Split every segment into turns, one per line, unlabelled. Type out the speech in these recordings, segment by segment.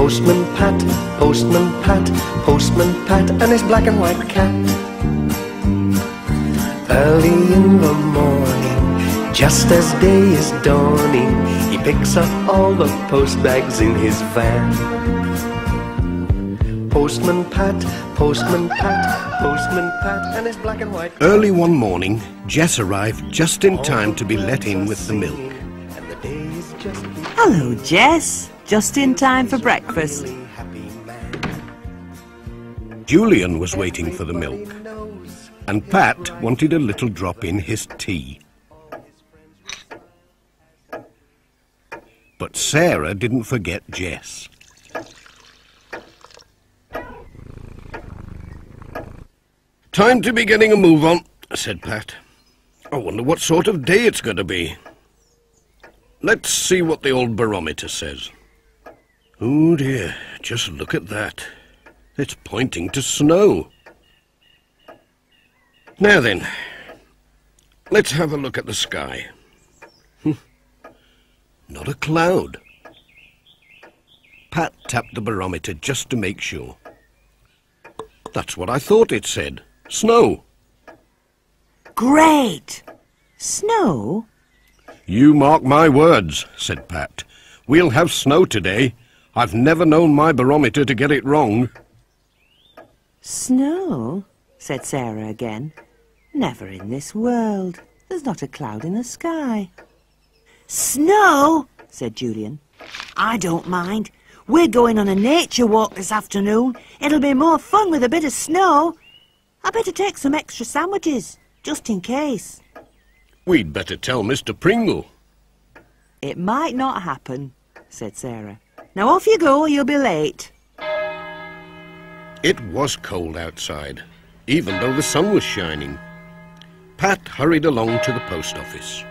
Postman Pat, Postman Pat, Postman Pat, and his black and white cat. Early in the morning, just as day is dawning, he picks up all the post bags in his van. Postman Pat, Postman Pat, Postman Pat, and his black and white cat.
Early one morning, Jess arrived just in time to be let in with the milk.
Hello, Jess. Just in time for breakfast.
Julian was waiting for the milk, and Pat wanted a little drop in his tea. But Sarah didn't forget Jess. "Time to be getting a move on," said Pat. "I wonder what sort of day it's going to be. Let's see what the old barometer says. Oh dear, just look at that. It's pointing to snow. Now then, let's have a look at the sky. Not a cloud." Pat tapped the barometer just to make sure. "That's what I thought it said. Snow."
Great! Snow?
"You mark my words," said Pat. "We'll have snow today. I've never known my barometer to get it wrong."
Snow? Said Sarah again. Never in this world. There's not a cloud in the sky. Snow? Said Julian. I don't mind. We're going on a nature walk this afternoon. It'll be more fun with a bit of snow. I better take some extra sandwiches, just in case.
"We'd better tell Mr. Pringle."
It might not happen, said Sarah. Now off you go, or you'll be late.
It was cold outside, even though the sun was shining. Pat hurried along to the post office.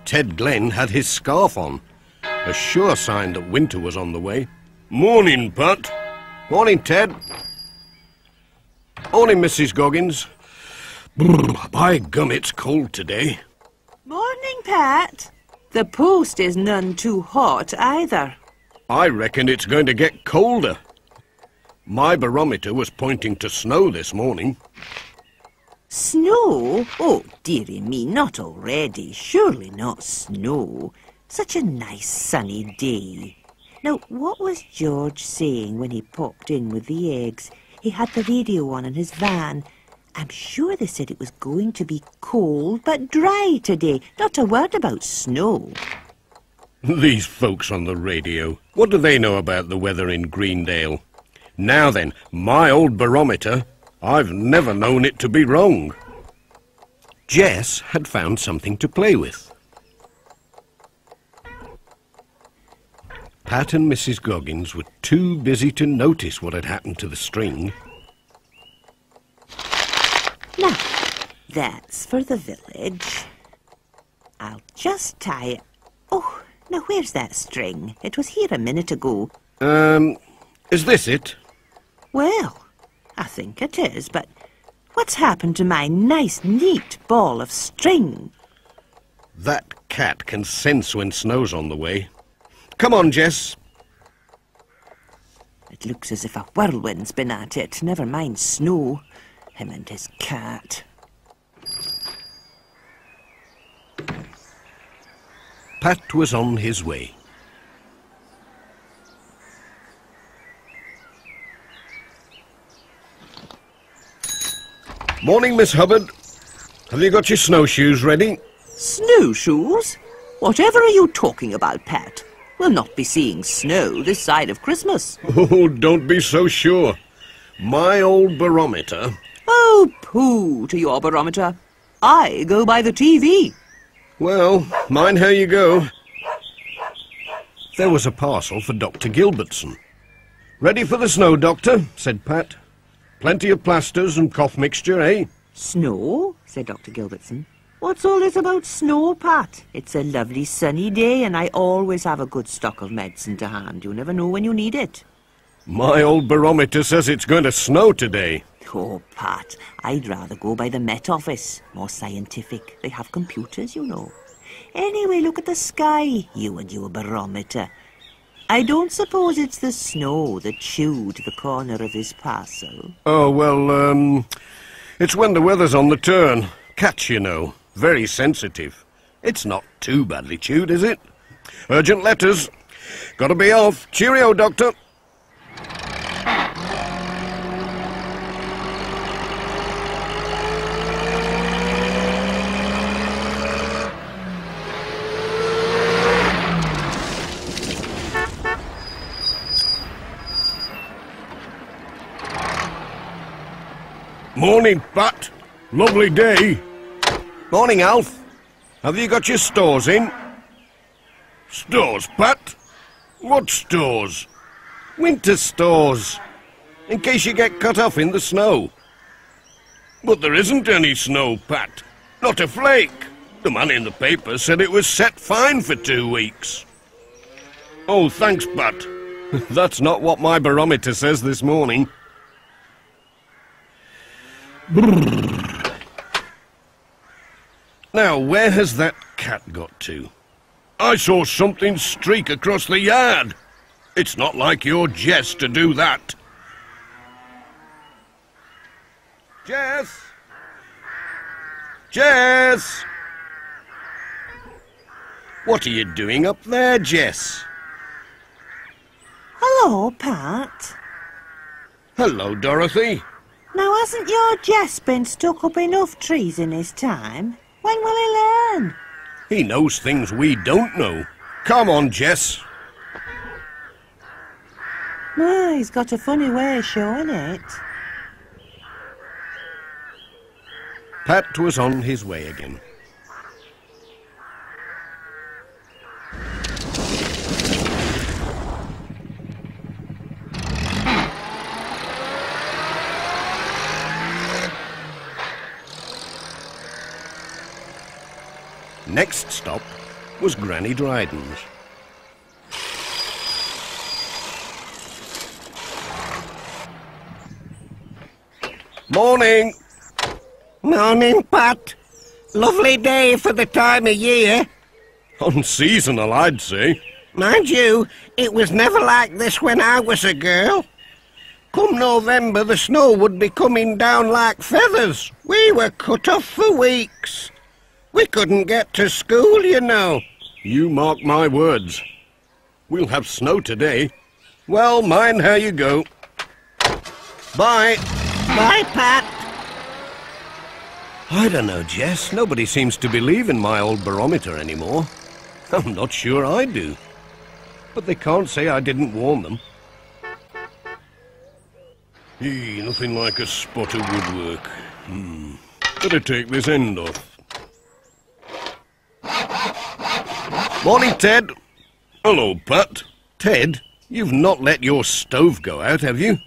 Ted Glenn had his scarf on, a sure sign that winter was on the way. "Morning, Pat." "Morning, Ted." "Morning, Mrs. Goggins." "Brr, by gum, it's cold today."
Morning, Pat. The post is none too hot either.
"I reckon it's going to get colder. My barometer was pointing to snow this morning."
Snow? Oh, dearie me, not already. Surely not snow. Such a nice sunny day. Now, what was George saying when he popped in with the eggs? He had the radio on in his van. I'm sure they said it was going to be cold but dry today. Not a word about snow.
These folks on the radio, what do they know about the weather in Greendale? Now then, my old barometer, I've never known it to be wrong. Jess had found something to play with. Pat and Mrs. Goggins were too busy to notice what had happened to the string.
Now, that's for the village. I'll just tie it. Oh, now where's that string? It was here a minute ago.
Is this it?
Well, I think it is, but what's happened to my nice, neat ball of string?
That cat can sense when snow's on the way. Come on, Jess.
It looks as if a whirlwind's been at it. Never mind snow. Him and his cat.
Pat was on his way. Morning, Miss Hubbard. Have you got your snowshoes ready?
Snowshoes? Whatever are you talking about, Pat? We'll not be seeing snow this side of Christmas.
Oh, don't be so sure. My old barometer...
Oh, pooh to your barometer. I go by the TV.
Well, mind how you go. There was a parcel for Dr. Gilbertson. "Ready for the snow, Doctor," said Pat. "Plenty of plasters and cough mixture, eh?"
Snow? Said Dr. Gilbertson. What's all this about snow, Pat? It's a lovely sunny day and I always have a good stock of medicine to hand. You never know when you need it.
My old barometer says it's going to snow today.
Oh, Pat, I'd rather go by the Met Office. More scientific. They have computers, you know. Anyway, look at the sky, you and your barometer. I don't suppose it's the snow that chewed the corner of his parcel.
Oh, well, it's when the weather's on the turn. Cats, you know, very sensitive. It's not too badly chewed, is it? Urgent letters. Gotta be off. Cheerio, Doctor. Morning, Pat. Lovely day. Morning, Alf. Have you got your stores in? Stores, Pat? What stores? Winter stores. In case you get cut off in the snow. But there isn't any snow, Pat. Not a flake. The man in the paper said it was set fine for 2 weeks. Oh, thanks, Pat. That's not what my barometer says this morning. Now, where has that cat got to? I saw something streak across the yard. It's not like your Jess to do that. Jess! Jess! What are you doing up there, Jess?
Hello, Pat.
Hello, Dorothy.
Now, hasn't your Jess been stuck up enough trees in his time? When will he learn?
He knows things we don't know. Come on, Jess.
Oh, he's got a funny way of showing it.
Pat was on his way again. Next stop was Granny Dryden's. Morning!
Morning, Pat. Lovely day for the time of year.
Unseasonal, I'd say.
Mind you, it was never like this when I was a girl. Come November, the snow would be coming down like feathers. We were cut off for weeks. We couldn't get to school, you know.
You mark my words. We'll have snow today. Well, mind how you go. Bye.
Bye, Pat.
I don't know, Jess. Nobody seems to believe in my old barometer anymore. I'm not sure I do. But they can't say I didn't warn them. Nothing like a spot of woodwork. Better take this end off. Morning, Ted. Hello, Pat. Ted, you've not let your stove go out, have you?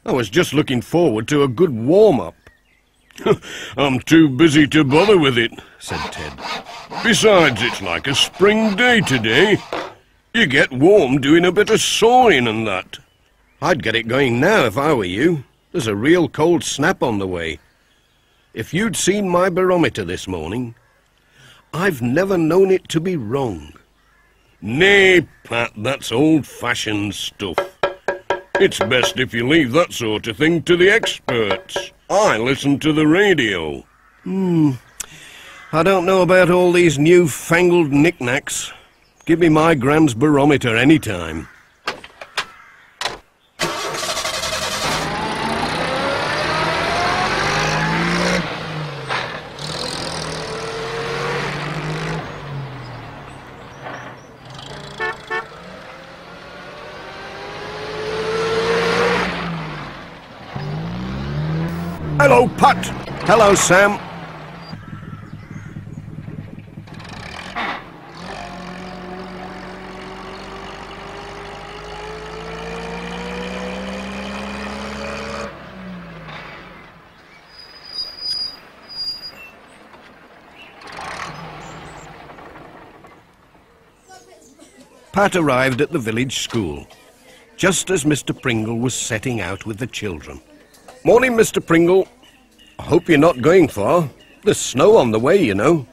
I was just looking forward to a good warm-up. I'm too busy to bother with it, said Ted. Besides, it's like a spring day today. You get warm doing a bit of sawing and that. I'd get it going now if I were you. There's a real cold snap on the way. If you'd seen my barometer this morning, I've never known it to be wrong. Nay, Pat, that's old-fashioned stuff. It's best if you leave that sort of thing to the experts. I listen to the radio. I don't know about all these new-fangled knickknacks. Give me my Grand's barometer any time. Hello, Pat. Hello, Sam. Pat arrived at the village school, just as Mr. Pringle was setting out with the children. Morning, Mr. Pringle. I hope you're not going far. There's snow on the way, you know.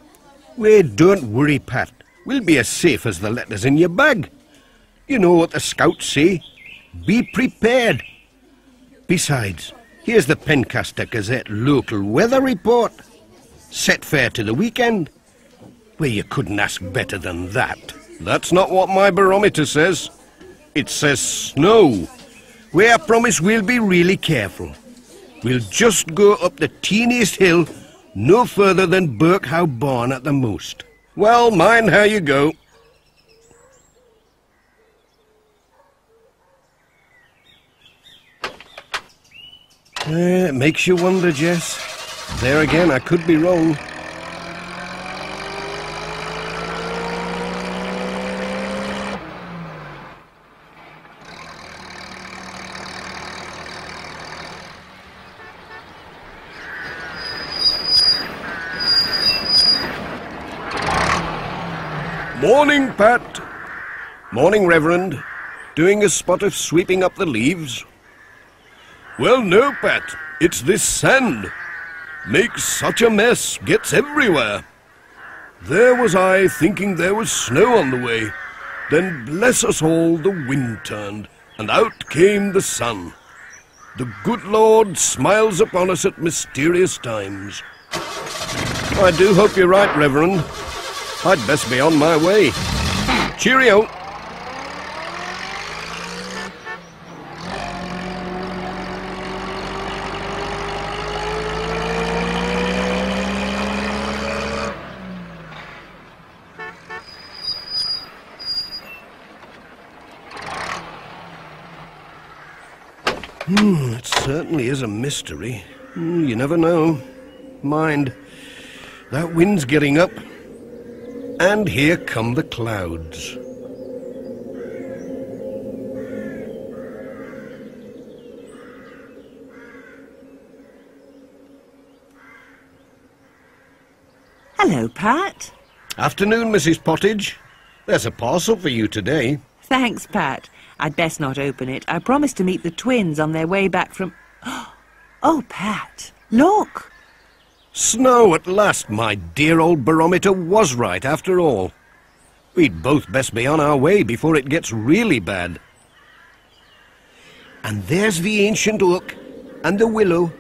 Well, don't worry, Pat. We'll be as safe as the letters in your bag. You know what the scouts say. Be prepared. Besides, here's the Pencaster Gazette local weather report. Set fair to the weekend. Well, you couldn't ask better than that. That's not what my barometer says. It says snow. Where I promise we'll be really careful. We'll just go up the teeniest hill, no further than Birkhow Barn at the most. Well, mind how you go. It makes you wonder, Jess. There again, I could be wrong. Morning, Pat. Morning, Reverend. Doing a spot of sweeping up the leaves? Well, no, Pat. It's this sand. Makes such a mess. Gets everywhere. There was I thinking there was snow on the way. Then, bless us all, the wind turned, and out came the sun. The good Lord smiles upon us at mysterious times. I do hope you're right, Reverend. I'd best be on my way. Cheerio. It certainly is a mystery. You never know. Mind, that wind's getting up. And here come the clouds.
Hello, Pat.
Afternoon, Mrs. Pottage. There's a parcel for you today.
Thanks, Pat. I'd best not open it. I promised to meet the twins on their way back from... Oh, Pat, look!
Snow at last. My dear old barometer was right after all. We'd both best be on our way before it gets really bad. And there's the ancient oak and the willow.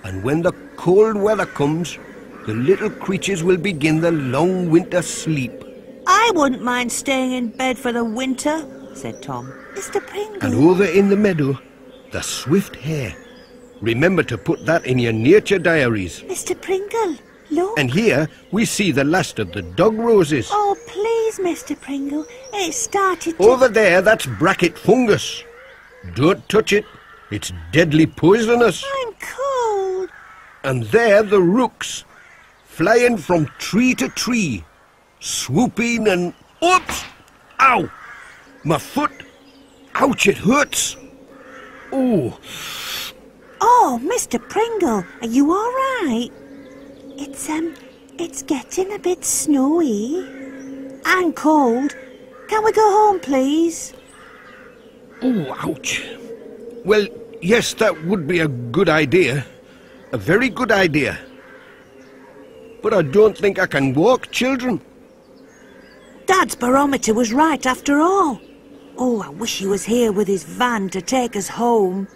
And when the cold weather comes, the little creatures will begin the long winter sleep.
I wouldn't mind staying in bed for the winter, said Tom. Mr. Pringle.
And over in the meadow, the swift hare. Remember to put that in your nature diaries.
Mr. Pringle, look.
And here we see the last of the dog roses.
Oh, please, Mr. Pringle. It started to...
Over there, that's bracket fungus. Don't touch it. It's deadly poisonous.
I'm cold.
And there the rooks, flying from tree to tree, swooping and... Oops! Ow! My foot! Ouch, it hurts! Oh!
Oh, Mr. Pringle, are you all right? It's getting a bit snowy and cold. Can we go home, please?
Oh, ouch. Well, yes, that would be a good idea. A very good idea. But I don't think I can walk, children.
Dad's barometer was right after all. Oh, I wish he was here with his van to take us home.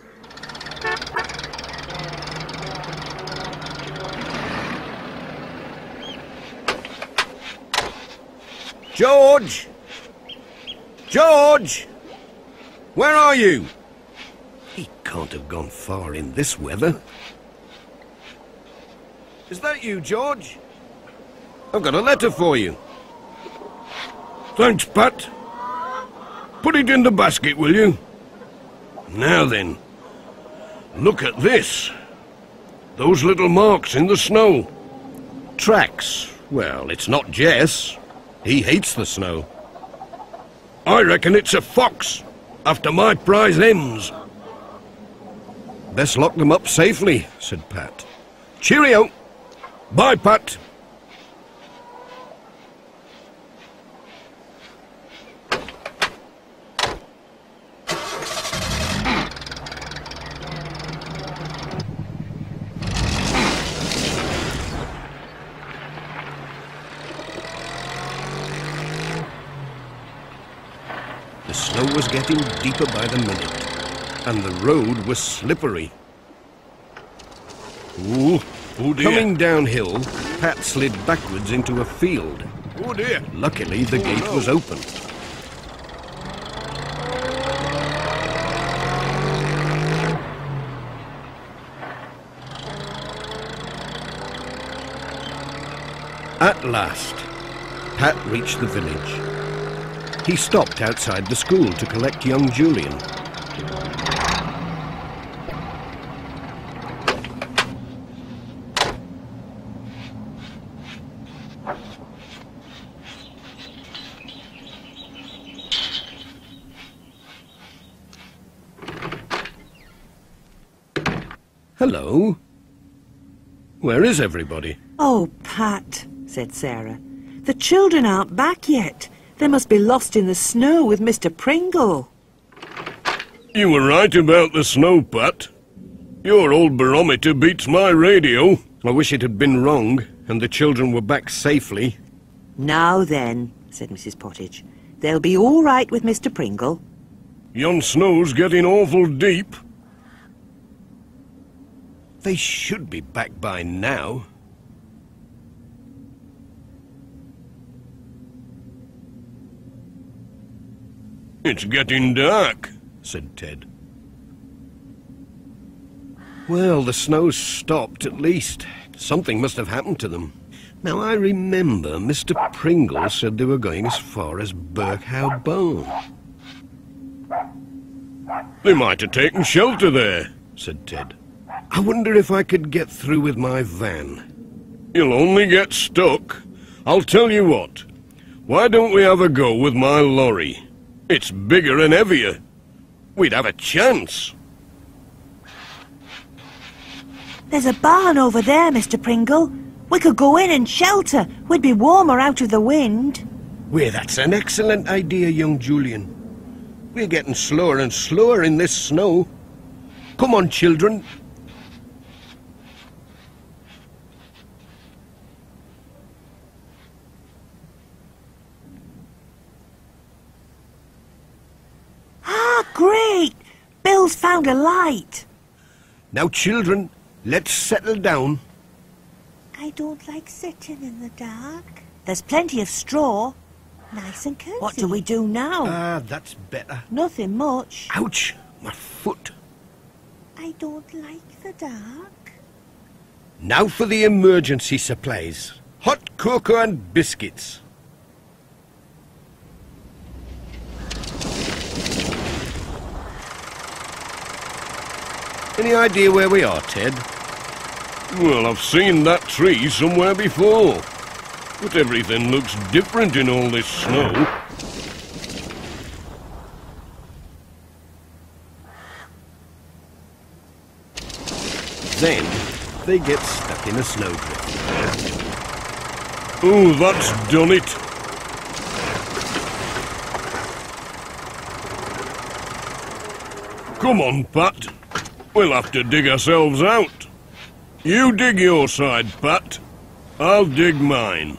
George! George! Where are you? He can't have gone far in this weather. Is that you, George? I've got a letter for you. Thanks, Pat. Put it in the basket, will you? Now then, look at this. Those little marks in the snow. Tracks. Well, it's not Jess. He hates the snow. I reckon it's a fox, after my prize hens. Best lock them up safely, said Pat. Cheerio. Bye, Pat. The snow was getting deeper by the minute, and the road was slippery.
Ooh, oh dear.
Coming downhill, Pat slid backwards into a field.
Oh dear.
Luckily, the gate was open. At last, Pat reached the village. He stopped outside the school to collect young Julian. Hello. Where is everybody?
Oh, Pat, said Sarah. The children aren't back yet. They must be lost in the snow with Mr. Pringle.
You were right about the snow, Pat. Your old barometer beats my radio.
I wish it had been wrong and the children were back safely.
Now then, said Mrs. Pottage, they'll be all right with Mr. Pringle.
Yon snow's getting awful deep.
They should be back by now.
It's getting dark,
said Ted. Well, the snow's stopped at least. Something must have happened to them. Now, I remember Mr. Pringle said they were going as far as Birkhow Bone.
They might have taken shelter there,
said Ted. I wonder if I could get through with my van.
You'll only get stuck. I'll tell you what. Why don't we have a go with my lorry? It's bigger and heavier. We'd have a chance.
There's a barn over there, Mr. Pringle. We could go in and shelter. We'd be warmer out of the wind.
Well, that's an excellent idea, young Julian. We're getting slower and slower in this snow. Come on, children.
Great! Bill's found a light.
Now, children, let's settle down.
I don't like sitting in the dark. There's plenty of straw. Nice and cozy. What do we do now?
That's better.
Nothing much.
Ouch! My foot.
I don't like the dark.
Now for the emergency supplies. Hot cocoa and biscuits. Any idea where we are, Ted?
Well, I've seen that tree somewhere before. But everything looks different in all this snow.
Then they get stuck in a snowdrift.
Oh, that's done it. Come on, Pat. We'll have to dig ourselves out. You dig your side, Pat. I'll dig mine.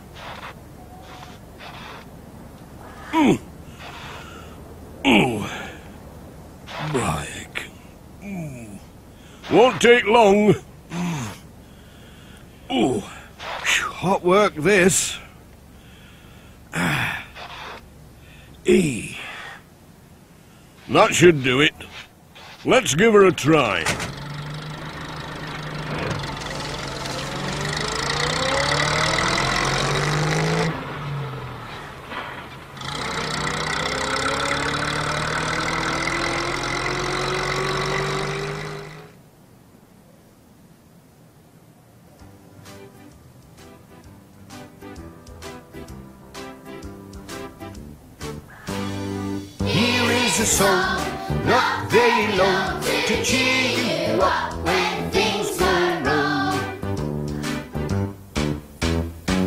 Break. Won't take long.
Hot work, this.
That should do it. Let's give her a try.
A song, not very long, to cheer you up when things go wrong.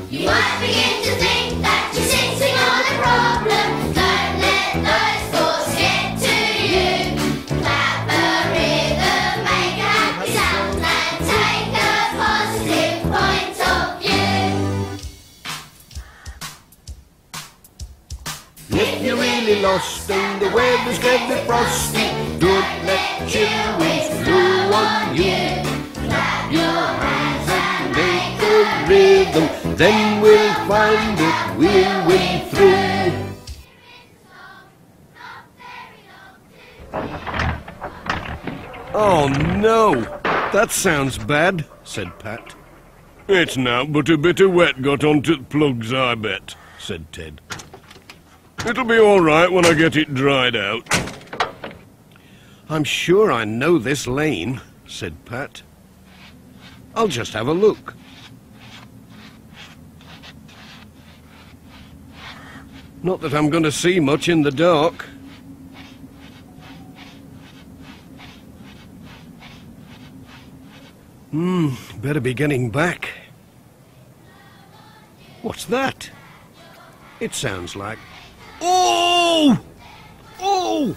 You might begin to think that you're sitting on a problem. Don't let those thoughts get to you. Clap a rhythm, make a happy sound, and take a positive point of view.
If you're really lost and the weather's very frosty, don't let children slow on you. Clap your hands and make a rhythm, then we'll find it, we'll win through.
Oh no, that sounds bad, said Pat.
It's now but a bit of wet got onto the plugs, I bet,
said Ted.
It'll be all right when I get it dried out.
I'm sure I know this lane, said Pat. I'll just have a look. Not that I'm going to see much in the dark. Better be getting back. What's that? It sounds like... Oh! Oh!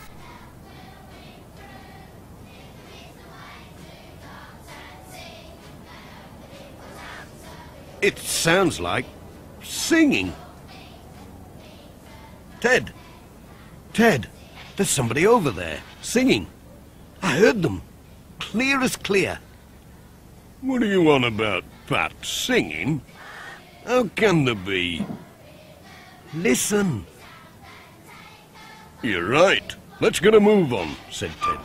It sounds like singing. Ted! Ted! There's somebody over there, singing. I heard them. Clear as clear.
What are you on about, Pat? Singing? How can there be?
Listen.
You're right. Let's get a move on,
said Ted.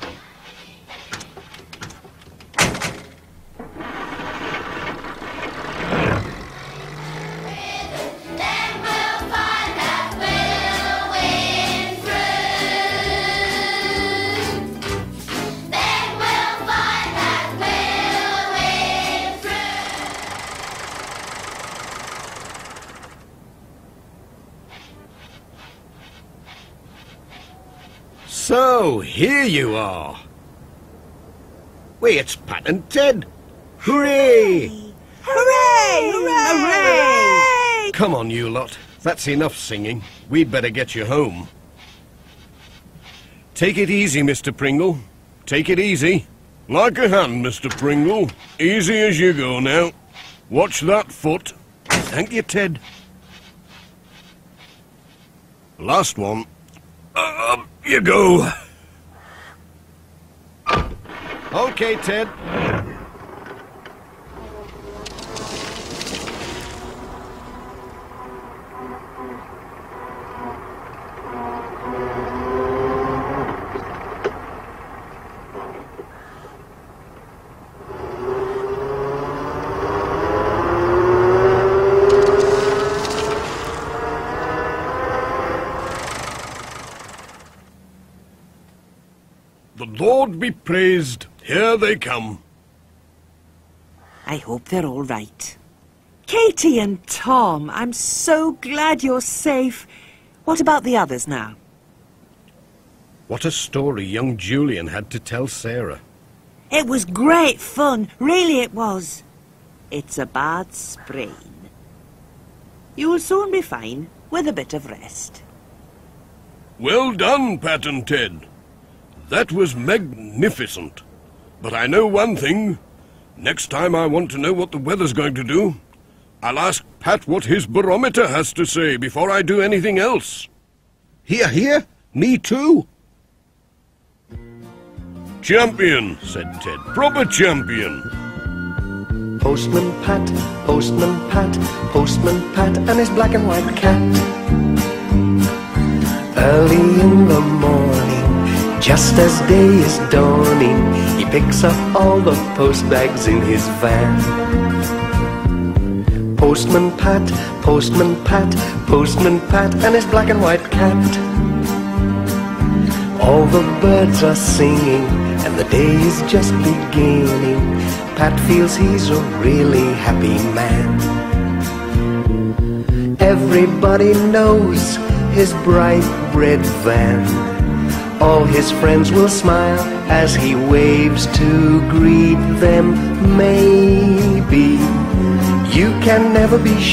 So, here you are. Wait, it's Pat and Ted. Hooray!
Hooray! Hooray!
Come on, you lot. That's enough singing. We'd better get you home. Take it easy, Mr. Pringle. Take it easy.
Like a hand, Mr. Pringle. Easy as you go now. Watch that foot.
Thank you, Ted.
Last one. Up you go.
Okay, Ted.
The Lord be praised. Here they come.
I hope they're all right. Katie and Tom, I'm so glad you're safe. What about the others now?
What a story young Julian had to tell Sarah.
It was great fun, really it was. It's a bad sprain. You'll soon be fine, with a bit of rest.
Well done, Pat and Ted. That was magnificent. But I know one thing. Next time I want to know what the weather's going to do, I'll ask Pat what his barometer has to say before I do anything else.
Hear, hear? Me too.
Champion, said Ted. Proper champion.
Postman Pat, Postman Pat, Postman Pat and his black and white cat. Early in the morning, just as day is dawning, he picks up all the post bags in his van. Postman Pat, Postman Pat, Postman Pat and his black and white cat. All the birds are singing and the day is just beginning. Pat feels he's a really happy man. Everybody knows his bright red van. All his friends will smile as he waves to greet them. Maybe you can never be